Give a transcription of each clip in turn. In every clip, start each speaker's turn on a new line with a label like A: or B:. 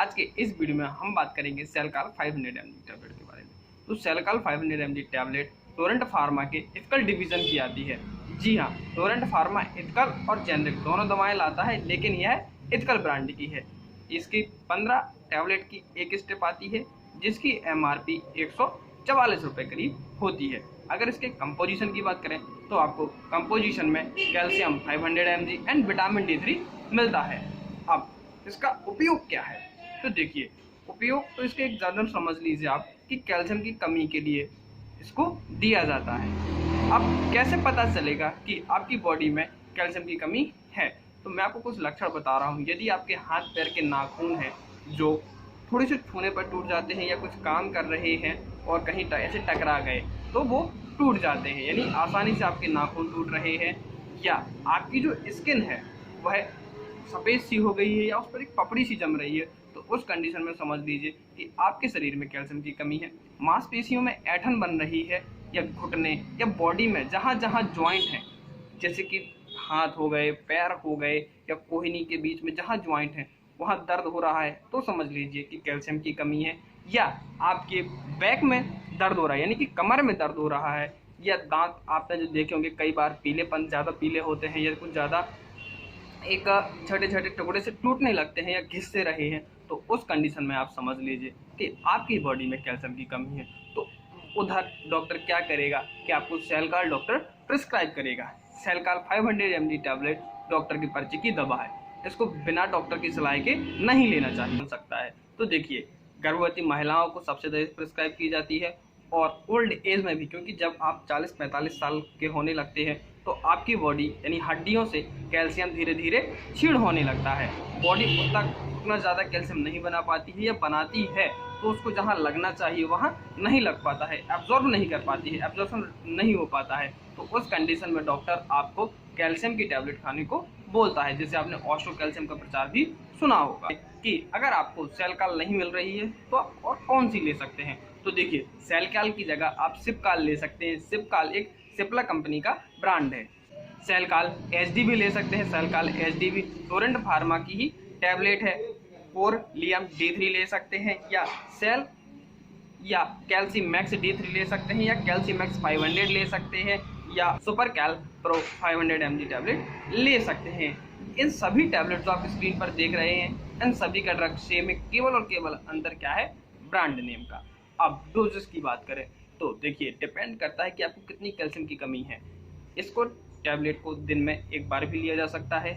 A: आज के इस वीडियो में हम बात करेंगे सेलकाल 500 mg टैबलेट के बारे में। तो सेलकाल 500 mg टैबलेट टोरेंट फार्मा के इथिकल डिवीजन की आती है। जी हाँ, टोरेंट फार्मा इथिकल और जेनरिक दोनों दवाएं लाता है, लेकिन यह इथिकल ब्रांड की है। इसकी 15 टैबलेट की एक स्टेप आती है, जिसकी MRP 144 रुपये करीब होती है। अगर इसके कंपोजिशन की बात करें तो आपको कंपोजिशन में calcium 500 mg and vitamin D3 मिलता है। अब इसका उपयोग क्या है, तो देखिए उपयोग तो इसके एक ज़्यादा समझ लीजिए आप कि कैल्शियम की कमी के लिए इसको दिया जाता है। अब कैसे पता चलेगा कि आपकी बॉडी में कैल्शियम की कमी है, तो मैं आपको कुछ लक्षण बता रहा हूँ। यदि आपके हाथ पैर के नाखून हैं जो थोड़े से छूने पर टूट जाते हैं, या कुछ काम कर रहे हैं और कहीं ऐसे टकरा गए तो वो टूट जाते हैं, यानी आसानी से आपके नाखून टूट रहे हैं, या आपकी जो स्किन है वह सफ़ेद सी हो गई है या उस पर एक पपड़ी सी जम रही है, तो उस कंडीशन में समझ लीजिए कि आपके शरीर में कैल्शियम की कमी है। मांसपेशियों में ऐंठन बन रही है, या घुटने या बॉडी में जहाँ जहाँ ज्वाइंट हैं, जैसे कि हाथ हो गए, पैर हो गए, या कोहनी के बीच में जहाँ ज्वाइंट हैं वहाँ दर्द हो रहा है, तो समझ लीजिए कि कैल्शियम की कमी है। या आपके बैक में दर्द हो रहा है, यानी कि कमर में दर्द हो रहा है, या दांत आपने जो देखे होंगे कई बार पीलेपन ज़्यादा पीले होते हैं, या कुछ ज़्यादा एक छोटे छोटे टुकड़े से टूटने लगते हैं या घिस से रहे हैं, तो उस कंडीशन में आप समझ लीजिए कि आपकी बॉडी में कैल्शियम की कमी है। तो उधर डॉक्टर क्या करेगा कि आपको सेलकाल डॉक्टर प्रिस्क्राइब करेगा। सेलकाल 500 mg टैबलेट डॉक्टर की पर्ची की दवा है, इसको बिना डॉक्टर की सलाह के नहीं लेना चाहिए सकता है। तो देखिए, गर्भवती महिलाओं को सबसे ज़्यादा प्रिस्क्राइब की जाती है, और ओल्ड एज में भी, क्योंकि जब आप 40-45 साल के होने लगते हैं तो आपकी बॉडी यानी हड्डियों से कैल्शियम धीरे धीरे क्षीण होने लगता है। बॉडी उतना ज़्यादा कैल्शियम नहीं बना पाती है, या बनाती है तो उसको जहाँ लगना चाहिए वहाँ नहीं लग पाता है, एब्जॉर्ब नहीं कर पाती है, एब्जॉर्प्शन नहीं हो पाता है। तो उस कंडीशन में डॉक्टर आपको कैल्शियम की टैबलेट खाने को बोलता है, जिसे आपने ऑस्टो कैल्शियम का प्रचार भी सुना होगा। कि अगर आपको सेलकाल नहीं मिल रही है तो आप और कौन सी ले सकते हैं, तो देखिए सेलकाल की जगह आप सिपकाल ले सकते हैं। सिपकाल एक सिप्ला कंपनी का ब्रांड है। सेलकाल HD भी ले सकते हैं। सेलकाल HD भी टोरेंट फार्मा की ही टैबलेट है। और लियम D3 ले सकते हैं, या कैल्सीमैक्स D3 ले सकते हैं, या कैल्सीमैक्स 500 ले सकते हैं, या सुपर कैल प्रो 500 mg टैबलेट ले सकते हैं। इन सभी टैबलेट जो आप स्क्रीन पर देख रहे हैं, इन सभी का ड्रग सेम है, केवल और केवल अंतर क्या है, ब्रांड नेम का। अब डोजेस की बात करें तो देखिए डिपेंड करता है कि आपको कितनी कैल्शियम की कमी है। इसको टैबलेट को दिन में एक बार भी लिया जा सकता है,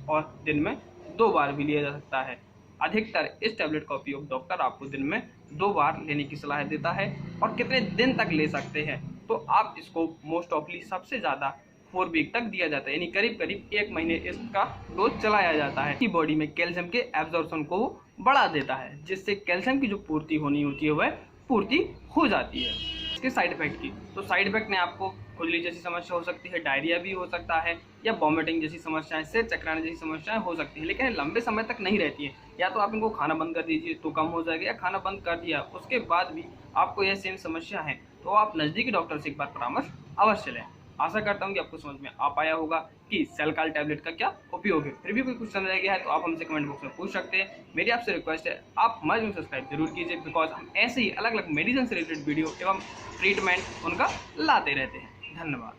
A: और दिन में 2 बार भी लिया जा सकता है। अधिकतर इस टैबलेट का उपयोग डॉक्टर आपको दिन में 2 बार लेने की सलाह देता है। और कितने दिन तक ले सकते हैं, तो आप इसको मोस्ट ऑफली सबसे ज़्यादा 4 वीक तक दिया जाता है, यानी करीब करीब 1 महीने इसका डोज चलाया जाता है। कि बॉडी में कैल्शियम के एब्जॉर्प्शन को बढ़ा देता है, जिससे कैल्शियम की जो पूर्ति होनी होती है वह पूर्ति हो जाती है। इसके साइड इफेक्ट की, तो साइड इफेक्ट में आपको खुजली जैसी समस्या हो सकती है, डायरिया भी हो सकता है, या वॉमिटिंग जैसी समस्याएं, सिर चकराने जैसी समस्याएं हो सकती हैं, लेकिन लंबे समय तक नहीं रहती हैं। या तो आप इनको खाना बंद कर दीजिए तो कम हो जाएगा, या खाना बंद कर दिया उसके बाद भी आपको यह सेम समस्या है तो आप नज़दीकी डॉक्टर से एक बार परामर्श अवश्य लें। आशा करता हूँ कि आपको समझ में आ पाया होगा कि सेलकाल टैबलेट का क्या उपयोग है। फिर भी कोई क्वेश्चन रह गया है तो आप हमसे कमेंट बॉक्स में पूछ सकते हैं। मेरी आपसे रिक्वेस्ट है, आप हमारे चैनल सब्सक्राइब जरूर कीजिए, बिकॉज हम ऐसे ही अलग अलग मेडिसिन से रिलेटेड वीडियो एवं ट्रीटमेंट उनका लाते रहते हैं। धन्यवाद।